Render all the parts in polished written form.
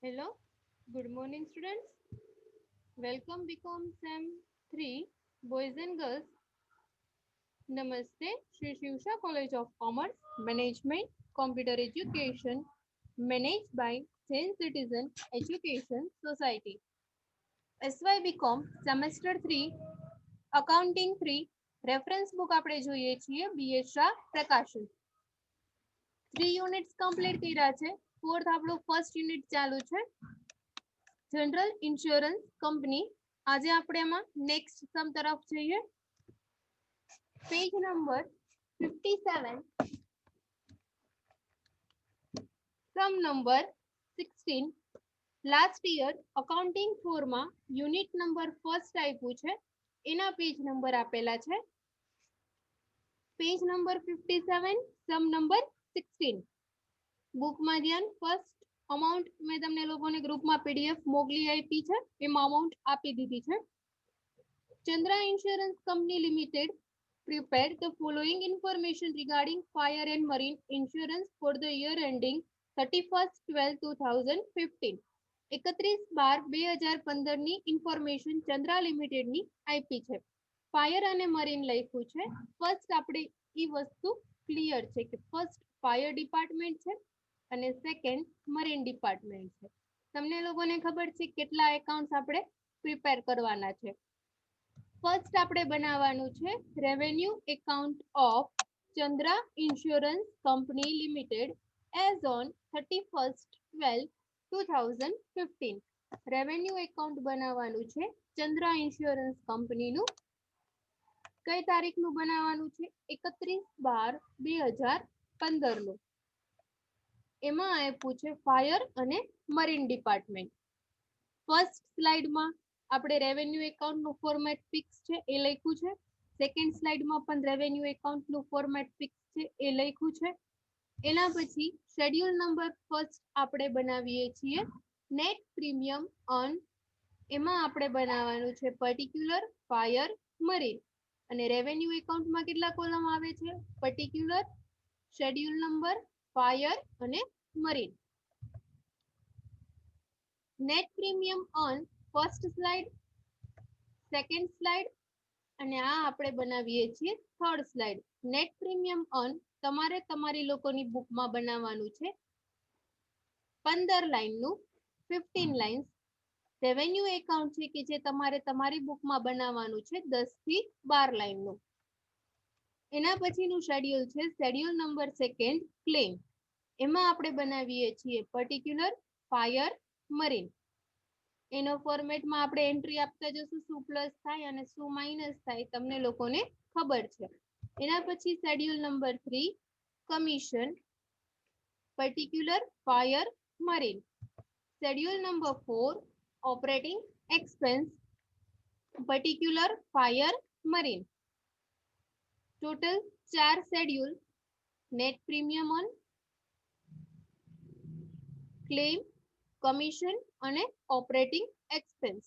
Hello, good morning students. Welcome BCom SEM 3 Boys and Girls. Namaste, Shri Shivsha College of Commerce, Management, Computer Education, managed by Saint Citizen Education Society. SY BCom Semester 3 Accounting 3 reference book આપણે જોઈએ છીએ BA Shah પ્રકાશન. 3 units complete કર્યા છે. Fourth આપણું first unit ચાલુ છે general insurance company. આજે આપણે એમાં નેક્સ્ટ સમ તરફ જઈએ. Page number 57, sum number 16. Last year accounting 4 માં યુનિટ નંબર ફર્સ્ટ આપ્યું છે, એના પેજ નંબર આપેલા છે. Page number 57, sum number 16. બુકમાં ધ્યાન. ફર્સ્ટ અમાઉન્ટ મેં તમને લોકોને ગ્રુપમાં પીડીએફ મોકલી આપી છે, એમાં અમાઉન્ટ આપી દીધી છે. Chandra insurance company limited prepared the following information regarding fire and marine insurance for the year ending 31/12/2015. 31/12/2015 ની ઇન્ફોર્મેશન ચંદ્રા લિમિટેડની આપી છે. ફાયર અને મરીન લખ્યું છે. ફર્સ્ટ આપણે એ વસ્તુ ક્લિયર છે કે ફર્સ્ટ ફાયર ડિપાર્ટમેન્ટ છે અને સેકન્ડ મરીન ડિપાર્ટમેન્ટ છે. તમને લોકોને ખબર છે કેટલા એકાઉન્ટ્સ આપણે પ્રિપેર કરવાના છે. ફર્સ્ટ આપણે બનાવવાનું છે revenue account of Chandra insurance company limited as on 31/12/2015. Revenue account બનાવવાનું છે ચંદ્રા ઇન્સ્યોરન્સ કંપનીનું. કઈ તારીખનું બનાવવાનું છે? 31/12/2015 નું. એમાં આપ્યું છે ફાયર અને મરીન ડિપાર્ટમેન્ટ. ફર્સ્ટ સ્લાઇડમાં આપણે રેવન્યુ એકાઉન્ટનું ફોર્મેટ ફિક્સ છે એ લખ્યું છે. સેકન્ડ સ્લાઇડમાં પણ રેવન્યુ એકાઉન્ટનું ફોર્મેટ ફિક્સ છે એ લખ્યું છે. એના પછી શેડ્યુલ નંબર ફર્સ્ટ આપણે બનાવીએ છીએ નેટ પ્રીમિયમ અર્ન. એમાં આપણે બનાવવાનું છે પર્ટિક્યુલર, ફાયર, મરીન. અને રેવન્યુ એકાઉન્ટમાં કેટલા કોલમ આવે છે? પર્ટિક્યુલર, શેડ્યુલ નંબર, ફાયર અને marine. Net premium earn first slide, second slide અને આ આપણે બનાવીએ છીએ third slide. Net premium earn તમારે તમારી લોકોની બુકમાં બનાવવાનું છે 15 લાઇનનું, 15 લાઇન્સ. રેવન્યુ એકાઉન્ટ છે કે જે તમારે તમારી બુકમાં બનાવવાનું છે 10 થી 12 લાઇનનું. એના પછીનું શેડ્યુલ છે શેડ્યુલ નંબર સેકન્ડ ક્લેમ. એમાં આપણે બનાવીએ છીએ પર્ટિક્યુલર, ફાયર, મરીન. એનો ફોર્મેટમાં આપણે એન્ટ્રી આપતા જશું શું પ્લસ થાય અને શું માઇનસ થાય તમને લોકોને ખબર છે. એના પછી schedule number 3 commission, particular, fire, marine. Schedule number 4 operating expense, particular, fire, marine. Total 4 schedule. Net premium on, claim, commission અને ઓપરેટિંગ એક્સપેન્સ.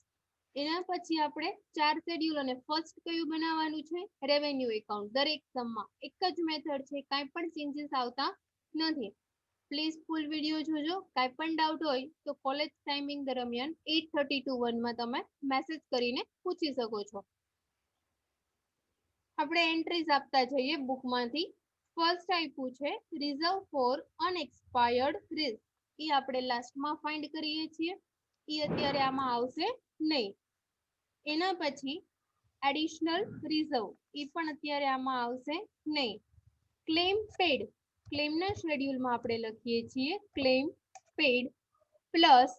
એના પછી આપણે 4 શેડ્યુલ અને ફર્સ્ટ કયું બનાવવાનું છે? Revenue account. દરેક સમમાં એક જ મેથડ છે, કાંઈ પણ ચેન્જીસ આવતા નથી. પ્લીઝ ફૂલ વિડીયો જોજો. કાંઈ પણ ડાઉટ હોય તો કોલેજ ટાઈમિંગ દરમિયાન 8:30 to 1 માં તમે મેસેજ કરીને પૂછી શકો છો. આપણે એન્ટ્રીઝ આપતા જઈએ બુકમાંથી. ફર્સ્ટ આપ્યું છે રિઝર્વ ફોર અનએક્સપાયર્ડ રિસ્ક. એ આપણે લાસ્ટમાં ફાઇન્ડ કરીએ છીએ. એ અત્યારે આમાં આવશે નહીં. એના પછી એડિશનલ રિઝર્વ, એ પણ અત્યારે આમાં આવશે નહીં. ક્લેમ પેડ, ક્લેમના શેડ્યુલમાં આપણે લખીએ છીએ claim paid plus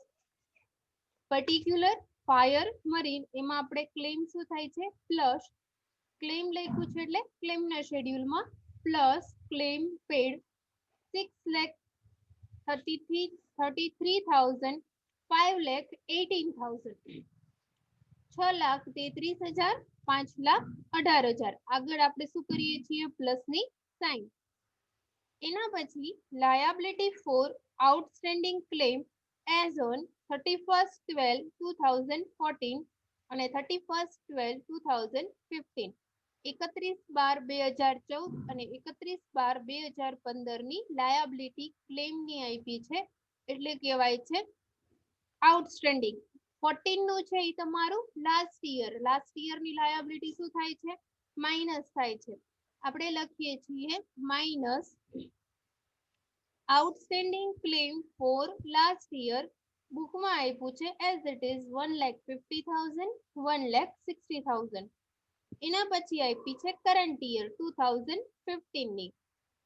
particular, fire, marine. એમાં આપણે ક્લેમ શું થાય છે? પ્લસ ક્લેમ લખ્યું છે એટલે ક્લેમના શેડ્યુલમાં પ્લસ ક્લેમ પેડ 6,33,000, 5,18,000, 6,33,000, 5,18,000. આગળ આપણે શું કરીએ છીએ? પ્લસની સાઇન. એના પછી liability for outstanding claim as on 31/12/2014 અને 31/12/2015. 31/12/2014 અને 31/12/2015 ની લાયાબિલિટી ક્લેમની આપી છે એટલે કહેવાય છે આઉટસ્ટેન્ડિંગ 14 નું છે એ તમારું લાસ્ટ યર ની લાયબિલિટી શું થાય છે માઇનસ થાય છે આપણે લખીએ છીએ minus outstanding claim for last year બુકમાં આપ્યું છે એઝ ઇટ ઇઝ 1,50,000 1,60,000 એના પછી આપી છે કરંટ યર 2015 ની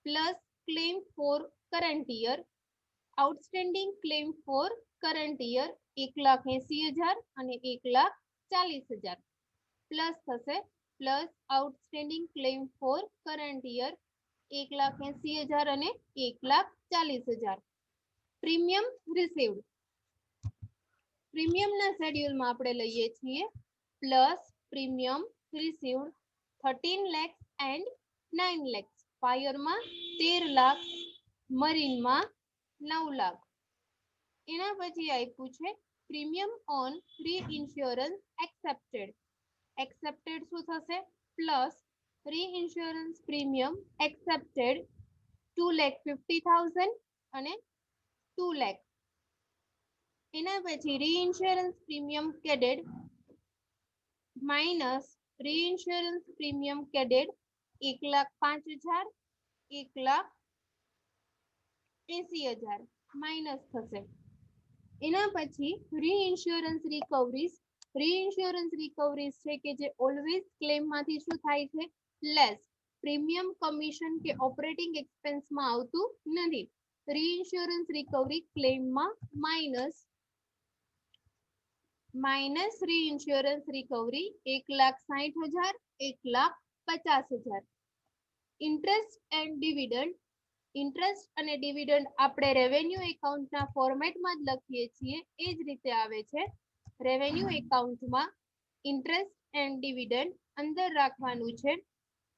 plus claim for current year outstanding claim for current year 1,80,000 અને 1,40,000 પ્લસ થશે plus outstanding claim for current year 1,80,000 અને 1,40,000 પ્રીમિયમ રિસીવ્ડ પ્રીમિયમના શેડ્યુલમાં આપણે લઈએ છીએ plus premium received 13 lakhs and 9 lakhs ફાયરમાં 13 લાખ મરીનમાં 9 લાખ એના પછી આપ્યું છે પ્રીમિયમ ઓન રીઇન્સ્યોરન્સ એક્સેપ્ટેડ શું થશે પ્લસ રીઇન્સ્યોરન્સ પ્રીમિયમ એક્સેપ્ટેડ 2,50,000 અને 2 લાખ એના પછી રીઇન્સ્યોરન્સ પ્રીમિયમ કેડેડ માઇનસ રીઇન્સ્યોરન્સ પ્રીમિયમ કેડેડ 1,05,000 1,80,000 માઇનસ થશે એના પછી રીઇન્સ્યોરન્સ રિકવરીઝ છે કે જે ઓલવેઝ ક્લેમમાંથી શું થાય છે લેસ પ્રીમિયમ કમિશન કે ઓપરેટિંગ એક્સપેન્સમાં આવતું નથી રીઇન્સ્યોરન્સ રિકવરી ક્લેમમાં માઇનસ રીઇન્સ્યોરન્સ રિકવરી 1,60,000 1,50,000 ઇન્ટરેસ્ટ અને ડિવિડન્ડ આપણે રેવન્યુ એકાઉન્ટના ફોર્મેટમાં જ લખીએ છીએ એ જ રીતે આવે છે રેવન્યુ એકાઉન્ટમાં ઇન્ટરેસ્ટ એન્ડ ડિવિડન્ડ અંદર રાખવાનું છે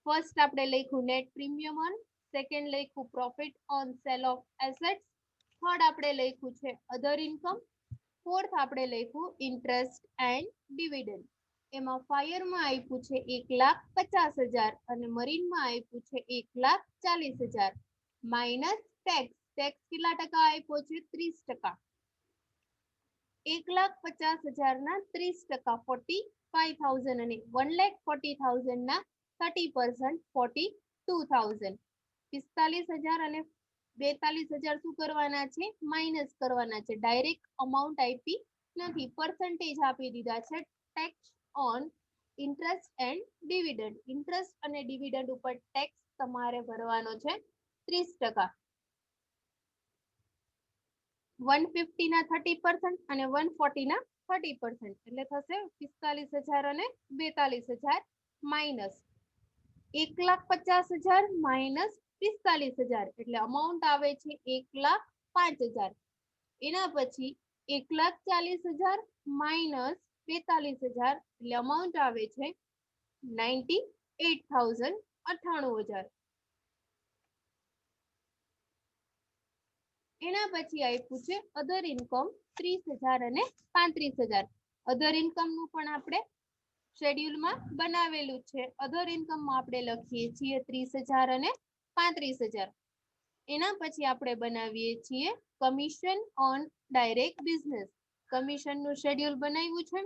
ફર્સ્ટ આપણે લખ્યું નેટ પ્રીમિયમ ઓન સેકન્ડ લખ્યું profit on sale of assets third આપણે લખ્યું છે અધર ઇન્કમ ફોર્થ આપણે લખ્યું ઇન્ટરેસ્ટ એન્ડ ડિવિડન્ડ એમાં ફાયરમાં આપ્યું છે 1,50,000 અને મરીનમાં આપ્યું છે 1,40,000 માઇનસ ટેક્સ કેટલા ટકા આપ્યો છે 30%. 1,50,000 ના 30% 45,000 અને 1,40,000 ના 30% 42,000 45,000 અને 42,000 શું કરવાના છે માઇનસ કરવાના છે ડાયરેક્ટ અમાઉન્ટ આપી નથી પર્સન્ટેજ આપી દીધા છે tax on interest and dividend ઉપર ટેક્સ તમારે ભરવાનો છે 30%. 150 ના 30% અને 140 ના 30% એટલે થશે 45,000 અને 42,000 માઇનસ 1,50,000 માઇનસ 45,000 એટલે અમાઉન્ટ આવે છે 1,05,000 એના પછી 1,40,000 માઇનસ 42,000 એટલે અમાઉન્ટ આવે છે 98,000 એના પછી આપ્યું છે અધર ઇન્કમ 30,000 અને 35,000 અધર ઇન્કમ નું પણ આપણે શેડ્યુલમાં બનાવેલું છે અધર ઇન્કમ માં આપણે લખીએ છીએ 30,000 અને 35,000 એના પછી આપણે બનાવીએ છીએ commission on direct business commission નું શેડ્યુલ બનાવ્યું છે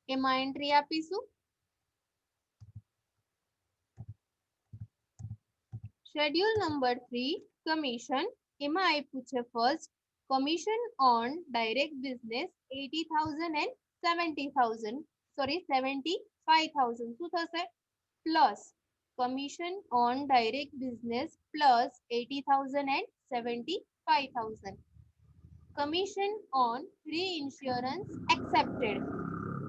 એમાં એન્ટ્રી આપીશું શેડ્યુલ નંબર 3 કમિશન એમાં આપ્યું છે first commission on direct business 80,000 and 70,000 sorry 75,000 શું થશે plus commission on direct business plus 80,000 and 75,000 commission on reinsurance accepted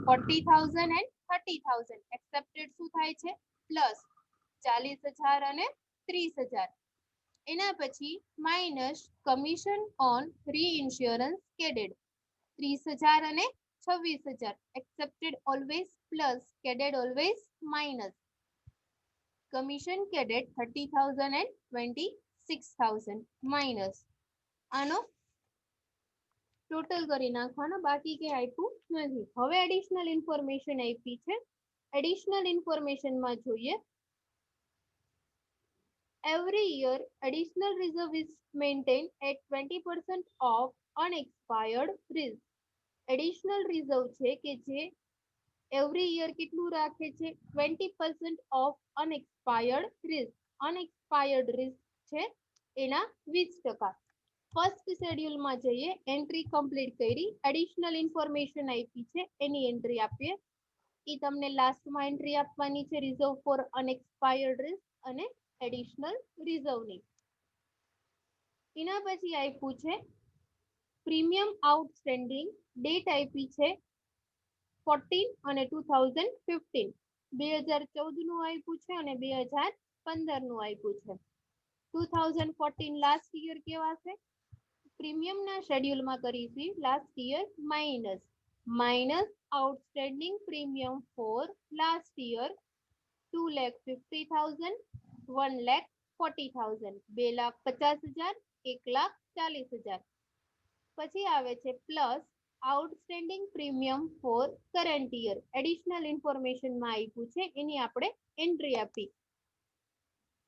40,000 and 30,000 accepted શું થાય છે પ્લસ 40,000 અને 30,000 એના પછી minus commission on reinsurance ceded 30,000 અને 26,000 accepted always plus ceded always minus commission ceded 30,000 and 26,000 minus આનો ટોટલ કરી નાખવાનો બાકી કે આપ્યું નથી હવે એડિશનલ ઇન્ફોર્મેશન આપી છે એડિશનલ ઇન્ફોર્મેશનમાં જોઈએ Every year, additional reserve is maintained at 20% of unexpired risk. Additional reserve છે કે જે એવરી યર કેટલું રાખે છે 20% ઓફ અનએક્સપાયર્ડ રિસ્ક. અનએક્સપાયર્ડ રિસ્ક છે એના 20%. ફર્સ્ટ શેડ્યુલમાં જઈએ, એન્ટ્રી કમ્પ્લીટ કરી, એડિશનલ ઇન્ફોર્મેશન આપી છે એની એન્ટ્રી આપીએ. એ તમને લાસ્ટમાં એન્ટ્રી આપવાની છે રિઝર્વ ફોર અનએક્સપાયર્ડ રિસ્ક અને એડિશનલ રિઝર્વની. એના પછી આપ્યું છે પ્રીમિયમ આઉટસ્ટેન્ડિંગ, ડેટ આપી છે 14 અને 2015. 2014 નું આપ્યું છે અને 2015 નું આપ્યું છે. 2014 લાસ્ટ યર કેવા છે? પ્રીમિયમના શેડ્યુલમાં કરીશું last year minus outstanding premium for last year 2,50,000, 1,40,000, 2,50,000, 1,40,000. પછી આવે છે plus outstanding premium for current year. Additional ઇન્ફોર્મેશનમાં આપ્યું છે એની આપણે એન્ટ્રી આપી.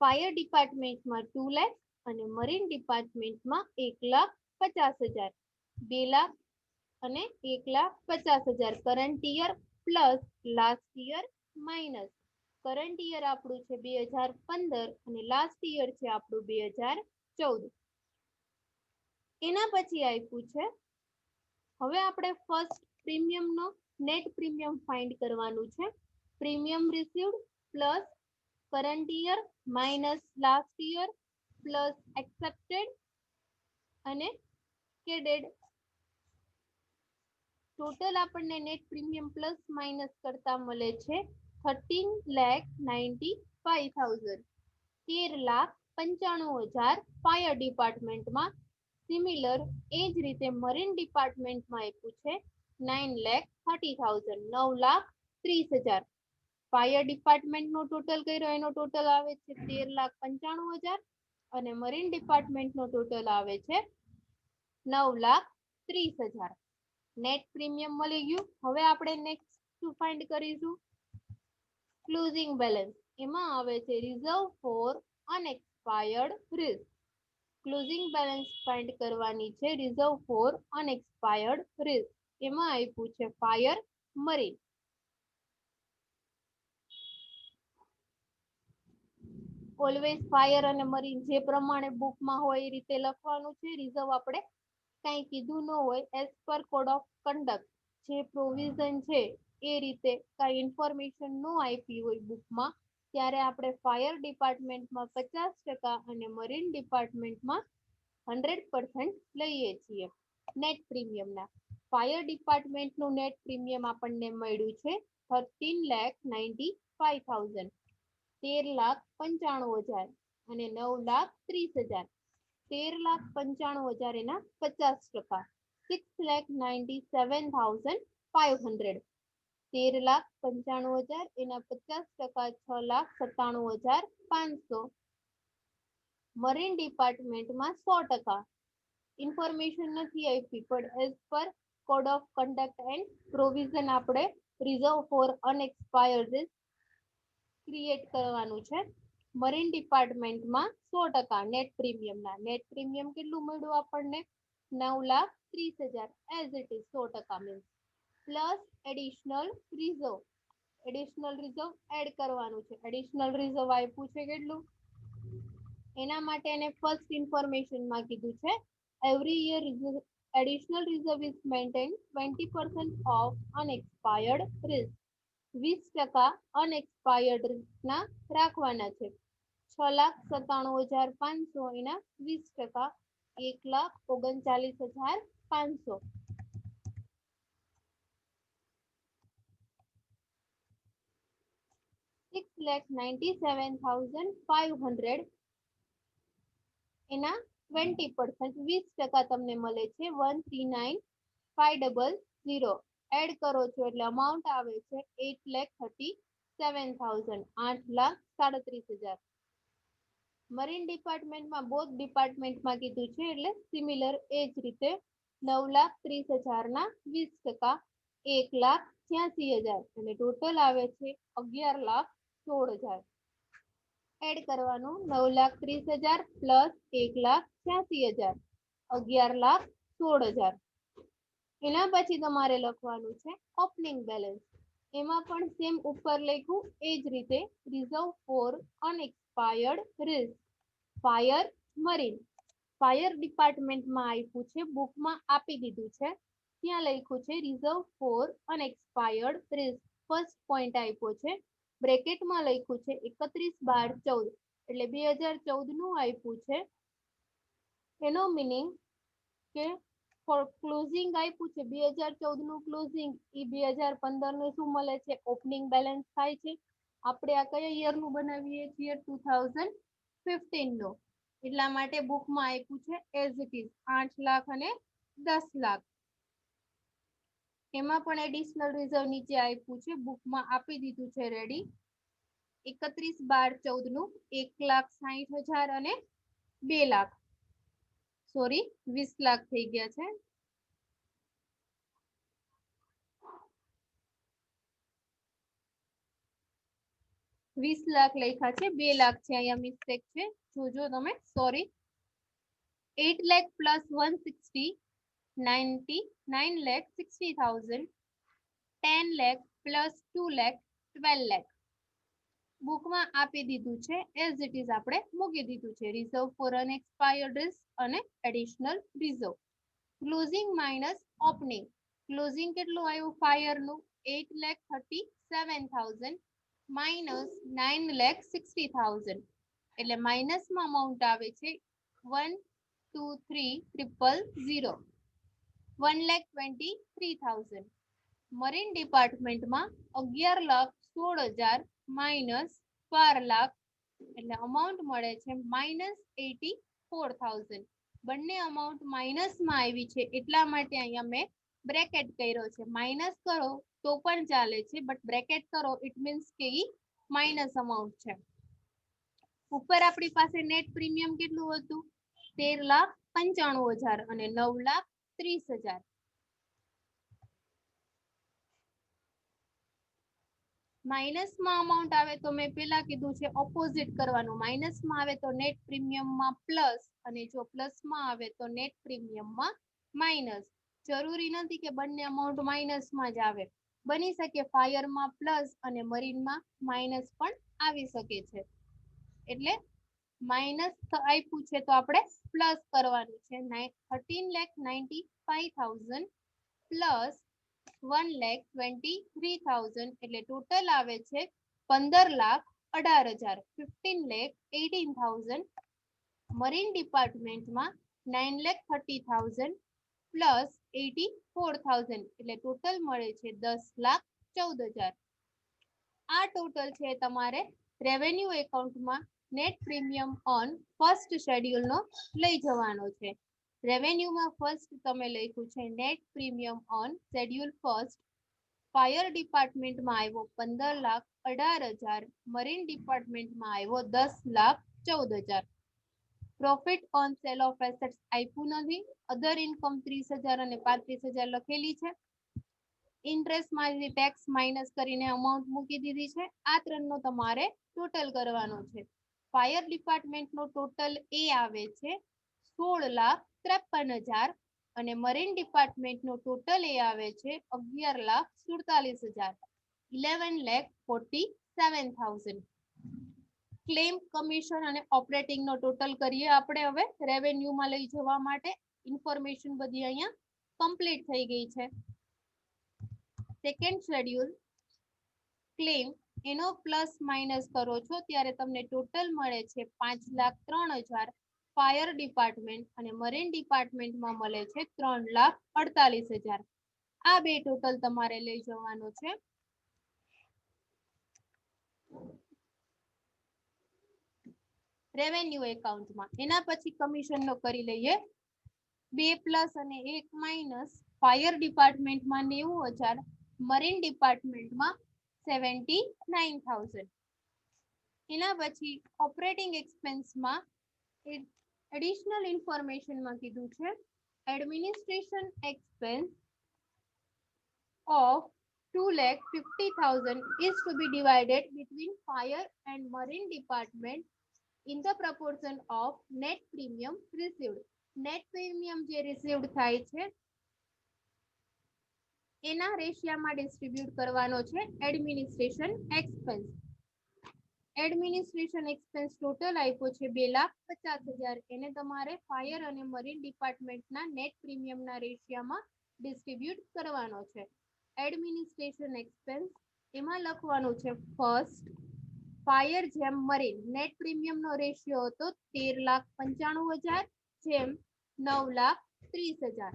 ફાયર ડિપાર્ટમેન્ટમાં 2 લાખ અને મરીન ડિપાર્ટમેન્ટમાં 1,50,000, 2 લાખ અને 1,50,000 current year plus last year minus. Current year આપણું છે 2015 અને લાસ્ટ યર છે આપણું 2014. એના પછી આપ્યું છે હવે આપણે ફર્સ્ટ પ્રીમિયમનો નેટ પ્રીમિયમ ફાઇન્ડ કરવાનું છે. Premium received plus current year minus last year plus accepted અને કેડેડ. ટોટલ આપણને નેટ પ્રીમિયમ પ્લસ માઇનસ કરતા મળે છે 13,95,000. 13,95,000 ફાયર ડિપાર્ટમેન્ટમાં. સિમિલર એ જ રીતે મરીન ડિપાર્ટમેન્ટમાં આપ્યું છે 9,30,000, 9,30,000. ફાયર ડિપાર્ટમેન્ટનો ટોટલ કર્યો એનો ટોટલ આવે છે 13,95,000 અને મરીન ડિપાર્ટમેન્ટનો ટોટલ આવે છે 9,30,000. નેટ પ્રીમિયમ મળી ગયું. હવે આપણે નેક્સ્ટ ફાઇન્ડ કરીશું ક્લોઝિંગ બેલેન્સ. એમાં આવે છે reserve for unexpired risk. Closing balance find કરવાની છે રિઝર્વ ફોર અનએક્સપાયર્ડ રિસ્ક. એમાં આપ્યું છે ફાયર મરીન. ઓલવેઝ ફાયર અને મરીન જે પ્રમાણે બુકમાં હોય એ રીતે લખવાનું છે. રિઝર્વ આપણે કંઈ કીધું ન હોય as per code of conduct જે પ્રોવિઝન છે એ રીતે કાંઈ ઇન્ફોર્મેશન ન આપી હોય બુકમાં ત્યારે આપણે ફાયર ડિપાર્ટમેન્ટમાં 50% અને મરીન ડિપાર્ટમેન્ટમાં 100% લઈએ છીએ નેટ પ્રીમિયમના. ફાયર ડિપાર્ટમેન્ટનું નેટ પ્રીમિયમ આપણને મળ્યું છે 13,95,000, 13,95,000 અને 9,30,000. 13,95,000 એના 50%, 6,97,500. 13,95,000 એના 50%, 6,97,500. મરીન ડિપાર્ટમેન્ટમાં 100%. ઇન્ફોર્મેશન નથી આપી પણ as per code of conduct and provision આપણે reserve for unexpired risk create કરવાનું છે. મરીન ડિપાર્ટમેન્ટમાં 100% નેટ પ્રીમિયમના. નેટ પ્રીમિયમ કેટલું મળ્યું આપણને 9,30,000 as it is 100% means plus additional reserve. Additional reserve add કરવાનું છે. એડિશનલ રિઝર્વ આપ્યું છે કેટલું એના માટે એને ફર્સ્ટ ઇન્ફોર્મેશનમાં કીધું છે every year additional reserve is maintained 20% of unexpired risk. 20% અનએક્સપાયર્ડ રિસ્કના રાખવાના છે. 6,97,500 એના 20%, 1,39,500. 6,97,500 એના 20%, 20% તમને મળે છે 139,500. એડ કરો છો એટલે અમાઉન્ટ આવે છે 8,37,000, 8,37,000. મરીન ડિપાર્ટમેન્ટમાં બોથ ડિપાર્ટમેન્ટમાં કીધું છે એટલે સિમિલર એ જ રીતે 9,30,000 ના 20%, 1,86,000 અને ટોટલ આવે છે 11,16,000. એડ કરવાનું 9,30,000 પ્લસ 1,86,000, 11,16,000. એના પછી તમારે લખવાનું છે ઓપનિંગ બેલેન્સ. એમાં પણ સેમ ઉપર લખ્યું એ જ રીતે reserve for unexpired risk fire marine. Fire ડિપાર્ટમેન્ટમાં આપ્યું છે, બુકમાં આપી દીધું છે, ત્યાં લખ્યું છે reserve for unexpired risk. First point આપ્યો છે, બ્રેકેટમાં લખ્યું છે 31/12/14 એટલે 2014 નું આપ્યું છે. એનો મિનિંગ કે ક્લોઝિંગ આપ્યું છે 2014 નું ક્લોઝિંગ, એ 2015 નું શું મળે છે ઓપનિંગ બેલેન્સ થાય છે. આપણે આ કયા યર નું બનાવીએ છીએ 2015 નો, એટલા માટે બુકમાં આપ્યું છે એઝ ઇટ ઇઝ 8 લાખ અને 10 લાખ. એમાં પણ એડિશનલ રિઝર્વ નીચે આપ્યું છે, બુકમાં આપી દીધું છે રેડી. 31/12/14 નું 1,60,000 અને 2 લાખ, સોરી 20 લાખ થઈ ગયા છે. 20 લાખ લખ્યા છે, 2 લાખ છે, અહીંયા મિસ્ટેક છે, જોજો તમે, sorry. 8 lakh plus 160 99 lakh 60,000 10 lakh plus 2 lakh 12 lakh. બુકમાં આપી દીધું છે એઝ ઇટ ઇઝ આપણે મૂકી દીધું છે રિઝર્વ ફોર અનએક્સપાયર્ડ રિસ્ક અને additional reserve. Closing minus opening. Closing કેટલું આવ્યું ફાયરનું 8,37,000 માઇનસ 9,60,000 એટલે માઇનસમાં અમાઉન્ટ આવે છે 123,000 1,23,000. મરીન ડિપાર્ટમેન્ટમાં 11,16,000 માઇનસ 12 લાખ એટલે અમાઉન્ટ મળે છે -84,000. બંને અમાઉન્ટ માઇનસમાં આવી છે એટલા માટે અહીંયા મેં બ્રેકેટ કર્યો છે. માઇનસ કરો તો પણ ચાલે છે, બટ બ્રેકેટ કરો ઇટ મીન્સ કે ઈ માઇનસ અમાઉન્ટ છે. ઉપર આપણી પાસે નેટ પ્રીમિયમ કેટલું હતું 13,95,000 અને 9,30,000. માઇનસમાં અમાઉન્ટ આવે તો મેં પેલા કીધું છે ઓપોઝિટ કરવાનું, માઇનસમાં આવે તો નેટ પ્રીમિયમમાં પ્લસ અને જો પ્લસમાં આવે તો નેટ પ્રીમિયમમાં માઇનસ. જરૂરી નથી કે બંને અમાઉન્ટ માઇનસમાં જ આવે, બની શકે ફાયરમાં પ્લસ અને મરીનમાં માઇનસ પણ આવી શકે છે. એટલે માઇનસ આપ્યું છે તો આપણે પ્લસ કરવાનું છે 13,95,000 પ્લસ 1,23,000 એટલે ટોટલ આવે છે 15,18,000 15,18,000. મરીન ડિપાર્ટમેન્ટમાં 9,30,000 પ્લસ 84,000 એટલે ટોટલ મળે છે 10,14,000. આ ટોટલ છે તમારે રેવન્યુ એકાઉન્ટમાં net premium on first schedule નો લઈ જવાનો છે. રેવન્યુમાં ફર્સ્ટ તમે લખ્યું છે net premium on schedule first. Fire ડિપાર્ટમેન્ટમાં આવ્યો 15,18,000, મરીન ડિપાર્ટમેન્ટમાં આવ્યો 10,14,000. Profit on sale of assets આપ્યું નથી, અધર ઇન્કમ 30,000 અને 35,000 લખેલી છે. ઇન્ટરેસ્ટમાંથી ટેક્સ માઇનસ કરીને અમાઉન્ટ મૂકી દીધી છે. આ ત્રણનો તમારે ટોટલ કરવાનો છે. ફાયર ડિપાર્ટમેન્ટનો ટોટલ એ આવે છે 16,53,000 અને મરીન ડિપાર્ટમેન્ટનો ટોટલ એ આવે છે 11,47,000 11,47,000. ક્લેમ કમિશન અને ઓપરેટિંગ નો ટોટલ કરીએ આપણે હવે રેવન્યુમાં લઈ જવા માટે. ઇન્ફોર્મેશન બધી અહીંયા કમ્પ્લીટ થઈ ગઈ છે. સેકન્ડ શેડ્યુલ ક્લેમ એનો પ્લસ માઇનસ કરો છો ત્યારે તમને ટોટલ મળે છે 5,03,000 ફાયર ડિપાર્ટમેન્ટ અને મરીન ડિપાર્ટમેન્ટમાં મળે છે 3,48,000. આ બે ટોટલ તમારે લઈ જવાનું છે. રેવન્યુ એકાઉન્ટમાં. એના પછી કમિશન નો કરી લઈએ. 2 પ્લસ અને 1 માઇનસ. ફાયર ડિપાર્ટમેન્ટમાં 90,000, મરીન ડિપાર્ટમેન્ટમાં 79,000. એના પછી ઓપરેટિંગ એક્સપેન્સમાં એડિશનલ ઇન્ફોર્મેશનમાં કીધું છે administration expense of 2,50,000 is to be divided between fire and marine department in the proportion of net premium received. Net premium જે received થાય છે એના રેશિયામાં ડિસ્ટ્રીબ્યુટ કરવાનો છે administration expense. Administration expense total આપ્યો છે 2,50,000. એને તમારે ફાયર અને મરીન ડિપાર્ટમેન્ટના નેટ પ્રીમિયમના રેશિયામાં ડિસ્ટ્રીબ્યુટ કરવાનો છે. એડમિનિસ્ટ્રેશન એક્સપેન્સ એમાં લખવાનું છે ફર્સ્ટ ફાયર જેમ મરીન નેટ પ્રીમિયમનો રેશિયો હતો 13,95,000 જેમ 9,30,000.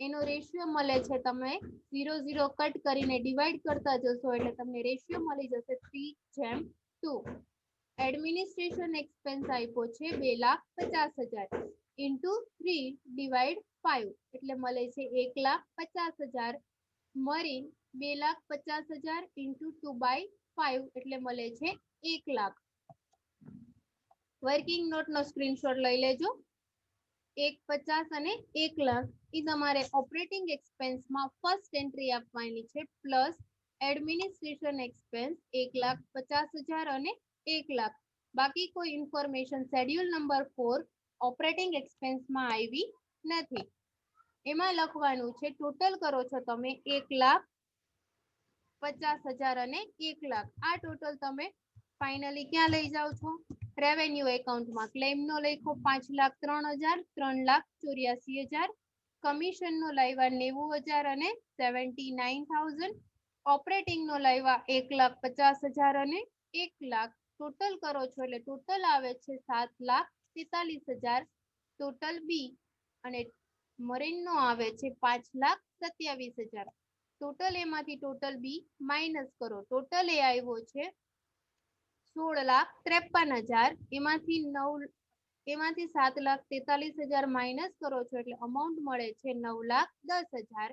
એનો રેશિયો મળે છે, તમે 0 કટ કરીને ડિવાઈડ કરતા જશો એટલે તમને રેશિયો મળી જશે 3:2. એડમિનિસ્ટ્રેશન એક્સપેન્સ આપ્યો છે 2,50,000 ઇન્ટુ 3/5 એટલે મળે છે 1,50,000. મરીન 2,50,000 ઇન્ટુ 2/5 એટલે મળે છે 1,00,000. વર્કિંગ નોટનો સ્ક્રીનશોટ લઈ લેજો. 1,50,000 અને 1,00,000 એ તમારે ઓપરેટિંગ એક્સપેન્સમાં ફર્સ્ટ એન્ટ્રી આપવાની છે પ્લસ એડમિનિસ્ટ્રેશન એક્સપેન્સ 1,50,000 અને 1,00,000. બાકી કોઈ ઇન્ફોર્મેશન શેડ્યુલ નંબર 4 ઓપરેટિંગ એક્સપેન્સમાં આવી નથી. એમાં લખવાનું છે ટોટલ કરો છો તમે 1,50,000 અને 1,00,000. આ ટોટલ તમે ફાઇનલી ક્યાં લઈ જાઓ છો? રેવન્યુ એકાઉન્ટમાં. ક્લેમનો લખો 5,03,000, 3,84,000. કમિશનનો લાવ્યા 90,000 અને 79,000. ઓપરેટિંગનો લાવ્યા 1,50,000 અને 1,00,000. ટોટલ કરો છો એટલે ટોટલ આવે છે 7,43,000 ટોટલ બી અને મરીનનો આવે છે 5,27,000. ટોટલ એમાંથી ટોટલ બી માઇનસ કરો. ટોટલ એ આવ્યો છે 16,53,000. એમાંથી 7,43,000 માઇનસ કરો છો એટલે અમાઉન્ટ મળે છે 9,10,000.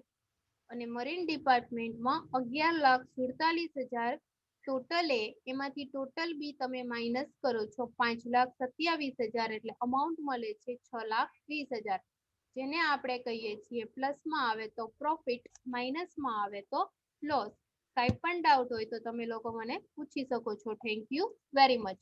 અને મરીન ડિપાર્ટમેન્ટમાં 11,47,000 ટોટલ એમાંથી ટોટલ બી તમે માઇનસ કરો છો 5,27,000 એટલે અમાઉન્ટ મળે છે 6,20,000. જેને આપણે કહીએ છીએ પ્લસમાં આવે તો પ્રોફિટ, માઇનસમાં આવે તો લોસ. કાંઈ પણ ડાઉટ હોય તો તમે લોકો મને પૂછી શકો છો. Thank you very much.